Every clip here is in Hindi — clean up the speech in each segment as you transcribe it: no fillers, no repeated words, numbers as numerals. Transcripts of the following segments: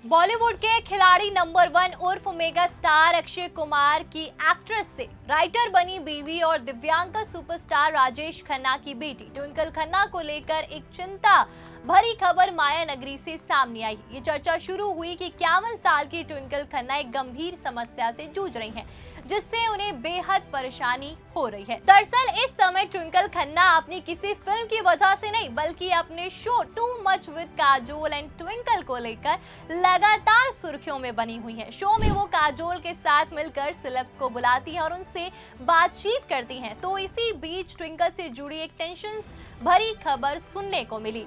बॉलीवुड के खिलाड़ी नंबर 1 उर्फ मेगा स्टार अक्षय कुमार की एक्ट्रेस से राइटर बनी बीवी और दिव्यांका सुपरस्टार राजेश खन्ना की बेटी ट्विंकल खन्ना को लेकर एक चिंता भरी खबर माया नगरी से सामने आई। ये चर्चा शुरू हुई कि 51 साल की ट्विंकल खन्ना एक गंभीर समस्या से जूझ रही हैं, जिससे उन्हें बेहद परेशानी हो रही है। दरअसल इस समय ट्विंकल खन्ना अपनी किसी फिल्म की वजह से नहीं, बल्कि अपने show too much with Kajol and twinkle को लेकर लगातार सुर्खियों में बनी हुई हैं। शो में वो काजोल के साथ मिलकर सेलेब्स को बुलाती हैं और उनसे बातचीत करती हैं। तो इसी बीच ट्विंकल से जुड़ी एक टेंशन भरी खबर सुनने को मिली।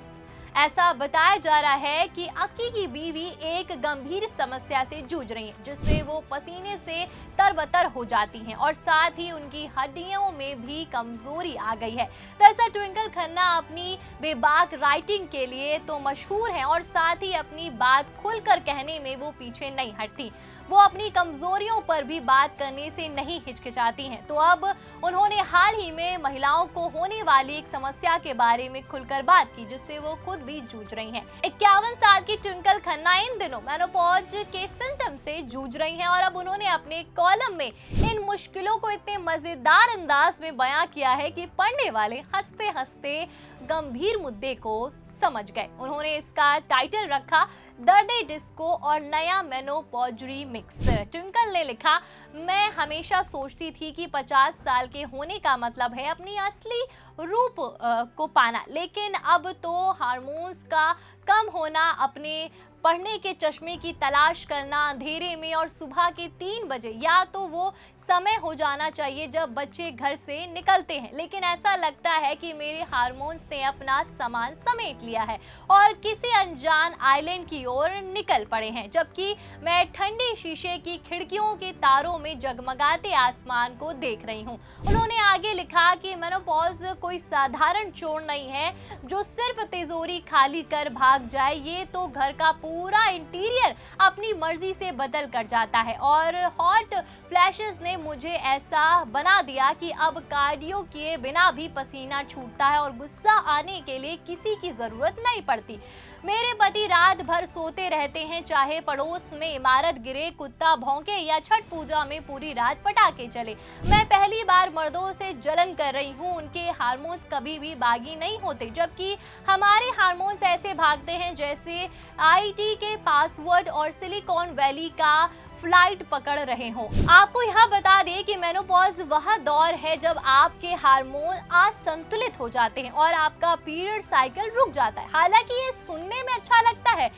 ऐसा बताया जा रहा है कि अक्की की बीवी एक गंभीर समस्या से जूझ रही हैं, जिससे वो पसीने से तरबतर हो जाती हैं और साथ ही उनकी हड्डियों में भी कमजोरी आ गई है। दरअसल ट्विंकल खन्ना अपनी बेबाक राइटिंग के लिए तो मशहूर हैं और साथ ही अपनी बात खुलकर कहने में वो पीछे नहीं हटती। वो अपनी कमजोरियों पर भी बात करने से नहीं हिचकिचाती हैं। तो अब उन्होंने हाल ही में महिलाओं को होने वाली एक समस्या के बारे में खुलकर बात की, जिससे वो खुद भी जूझ रही हैं। 51 साल की ट्विंकल खन्ना इन दिनों मेनोपॉज के सिम्टम से जूझ रही हैं और अब उन्होंने अपने कॉलम में इन मुश्किलों को इतने मजेदार अंदाज में बयां किया है कि पढ़ने वाले हंसते हंसते गंभीर मुद्दे को समझ गए। उन्होंने इसका टाइटल रखा दर्दे डिस्को और नया मेनोपॉजरी मिक्स। ट्विंकल ने लिखा, मैं हमेशा सोचती थी कि 50 साल के होने का मतलब है अपनी असली रूप को पाना, लेकिन अब तो हार्मोन्स का कम होना, अपने पढ़ने के चश्मे की तलाश करना अंधेरे में और सुबह के 3 बजे या तो वो समय हो जाना चाहिए जब बच्चे घर से निकलते हैं, लेकिन ऐसा लगता है कि मेरे हार्मोन्स ने अपना सामान समेट लिया है और किसी अनजान आइलैंड की ओर निकल पड़े हैं, जबकि मैं ठंडी शीशे की खिड़कियों के तारों में जगमगाते आसमान को देख रही हूँ। उन्होंने आगे लिखा कि मेनोपॉज कोई साधारण चोट नहीं है जो सिर्फ तिजोरी खाली कर भाग जाए, ये तो घर का पूरा इंटीरियर अपनी मर्जी से बदल कर जाता है और हॉट फ्लैशेस ने मुझे ऐसा बना दिया कि अब कार्डियो किए बिना भी पसीना छूटता है और गुस्सा आने के लिए किसी की जरूरत नहीं पड़ती। मेरे पति रात भर सोते रहते हैं, चाहे पड़ोस में इमारत गिरे, कुत्ता भौंके या छठ पूजा में पूरी रात पटाखे चले। मैं पहली बार मर्दों से जलन कर रही हूँ, उनके हार्मोन्स कभी भी बागी नहीं होते, जबकि हमारे हार्मोन्स ऐसे भागते हैं जैसे आईटी के पासवर्ड और सिलिकॉन वैली का फ्लाइट पकड़ रहे हो। आपको यह बता दें कि मेनोपॉज वह दौर है जब आपके हार्मोन असंतुलित हो जाते हैं और आपका पीरियड साइकिल रुक जाता है। हालांकि ये सुनने में अच्छा लगता है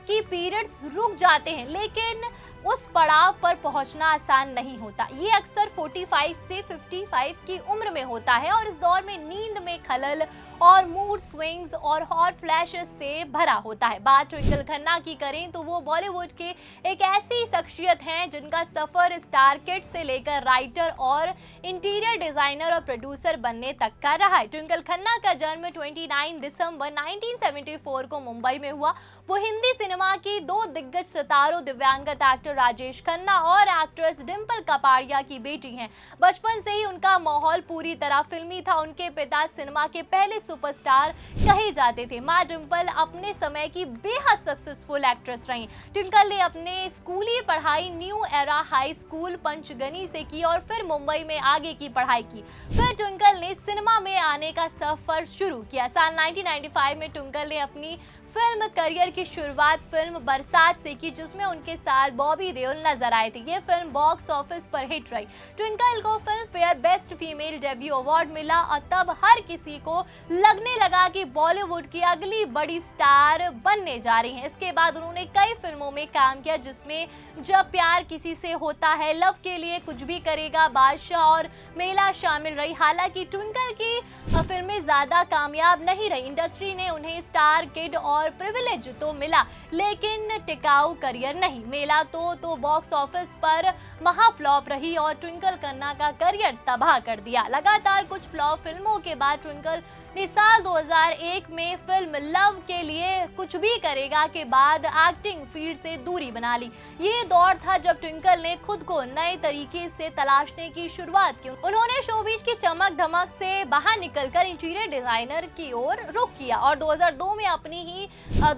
कि पीरियड्स रुक जाते हैं, लेकिन उस पड़ाव पर पहुंचना आसान नहीं होता। ये अक्सर 45 से 55 की उम्र में होता है और इस दौर में नींद में खलल और मूड स्विंग्स और हॉट फ्लैशेस से भरा होता है। बात ट्विंकल खन्ना की करें तो वो बॉलीवुड के एक ऐसी शख्सियत हैं जिनका सफर स्टार किड से लेकर राइटर और इंटीरियर डिजाइनर और प्रोड्यूसर बनने तक का रहा है। ट्विंकल खन्ना का जन्म 29 दिसंबर 1974 को मुंबई में हुआ। वो हिंदी सिनेमा की 2 दिग्गज सितारों दिव्यांगत एक्टर राजेश खन्ना और एक्ट्रेस डिंपल कपाड़िया की बेटी हैं। बचपन से ही उनका माहौल पूरी तरह फिल्मी था। उनके पिता सिनेमा के पहले सुपरस्टार कहे जाते थे। मां डिंपल अपने समय की बेहद सक्सेसफुल एक्ट्रेस रहीं। ट्विंकल ने अपने स्कूली पढ़ाई new era high school Panchgani से की और फिर मुंबई में आगे की पढ़ाई की। फिर ट्विंकल ने सिनेमा में आने का सफर शुरू किया। साल 1995 में ट्विंकल ने अपनी फिल्म करियर की शुरुआत फिल्म बरसात से की, जिसमें उनके साथ बॉबी देओल नजर आए थे। ये फिल्म बॉक्स ऑफिस पर हिट रही। ट्विंकल को film fair best female debut award मिला और तब हर किसी को लगने लगा कि बॉलीवुड की अगली बड़ी स्टार बनने जा रही हैं। इसके बाद उन्होंने कई फिल्मों में काम किया, जिसमें जब प्यार किसी से होता है, लव के लिए कुछ भी करेगा, बादशाह और मेला शामिल रही। हालांकि ट्विंकल की फिल्में ज्यादा कामयाब नहीं रही। इंडस्ट्री ने उन्हें स्टार किड और प्रिविलेज तो मिला, लेकिन टिकाऊ करियर नहीं। मेला तो बॉक्स ऑफिस पर महाफ्लॉप रही और ट्विंकल खन्ना का करियर तबाह कर दिया। लगातार कुछ फ्लॉप फिल्मों के बाद ट्विंकल ने साल 2001 में फिल्म लव के लिए कुछ भी करेगा के बाद एक्टिंग फील्ड से दूरी बना ली। ये दौर था जब ट्विंकल ने खुद को नए तरीके से तलाशने की शुरुआत की। उन्होंने शोबिज की चमक धमक से बाहर निकलकर इंटीरियर डिजाइनर की ओर रुख किया और 2002 में अपनी ही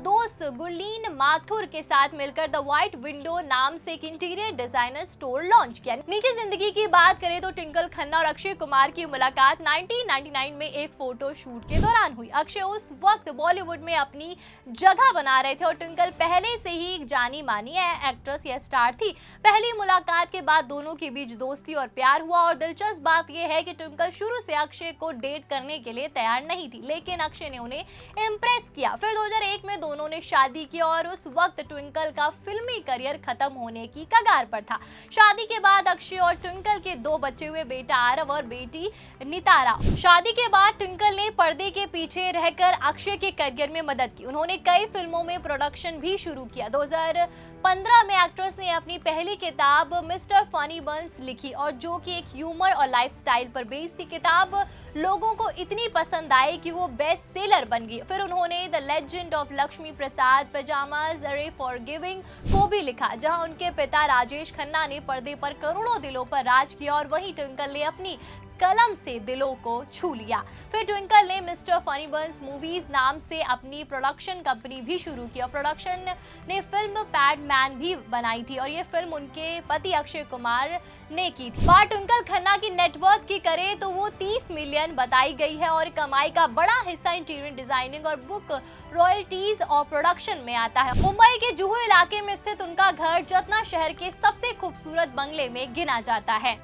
दोस्त गुरलीन माथुर के साथ मिलकर द व्हाइट विंडो नाम से एक इंटीरियर डिजाइनर स्टोर लॉन्च किया। निजी जिंदगी की बात करें तो ट्विंकल खन्ना और अक्षय कुमार की मुलाकात 1999 में एक फोटो शूट के दौरान हुई। अक्षय उस वक्त बॉलीवुड में अपनी जगह बना रहे थे और ट्विंकल पहले से ही एक जानी मानी एक्ट्रेस या स्टार थी। पहली मुलाकात के बाद दोनों के बीच दोस्ती और प्यार हुआ और दिलचस्प बात यह है कि ट्विंकल शुरू से अक्षय को डेट करने के लिए तैयार नहीं थी, लेकिन अक्षय ने उन्हें इम्प्रेस किया। फिर 2001 में दोनों ने शादी की और उस वक्त ट्विंकल का फिल्मी करियर खत्म होने की कगार पर था। शादी के बाद अक्षय और ट्विंकल के 2 बच्चे हुए, बेटा आरव और बेटी नितारा। शादी के बाद ट्विंकल ने पर्दे के पीछे रहकर अक्षय के करियर में मदद की। उन्होंने कई फिल्मों में प्रोडक्शन भी शुरू किया। 2015 में एक्ट्रेस ने अपनी पहली किताब मिस्टर फनी बंस लिखी और जो कि एक ह्यूमर और लाइफस्टाइल पर बेस्ड थी। किताब लोगों को इतनी पसंद आई कि वो बेस्ट सेलर बन गई। फिर उन्होंने the legend of Lakshmi Prasad pyjamas अरे फॉरगिविंग को भी लिखा, जहां उनके पिता राजेश खन्ना ने पर्दे पर करोड़ों दिलों पर राज किया और वहीं ट्विंकल ने अपनी कलम से दिलों को छू लिया। फिर ट्विंकल ने मिस्टर फनी बंस मूवीज नाम से अपनी प्रोडक्शन कंपनी भी शुरू की और प्रोडक्शन ने फिल्म पैडमैन भी बनाई थी और ये फिल्म उनके पति अक्षय कुमार ने की थी। बात ट्विंकल खन्ना की नेटवर्थ की करें तो वो 30 मिलियन बताई गई है और कमाई का बड़ा हिस्सा इंटीरियर डिजाइनिंग और बुक रॉयल्टीज और प्रोडक्शन में आता है। मुंबई के जुहू इलाके में स्थित उनका घर जतना शहर के सबसे खूबसूरत बंगले में गिना जाता है।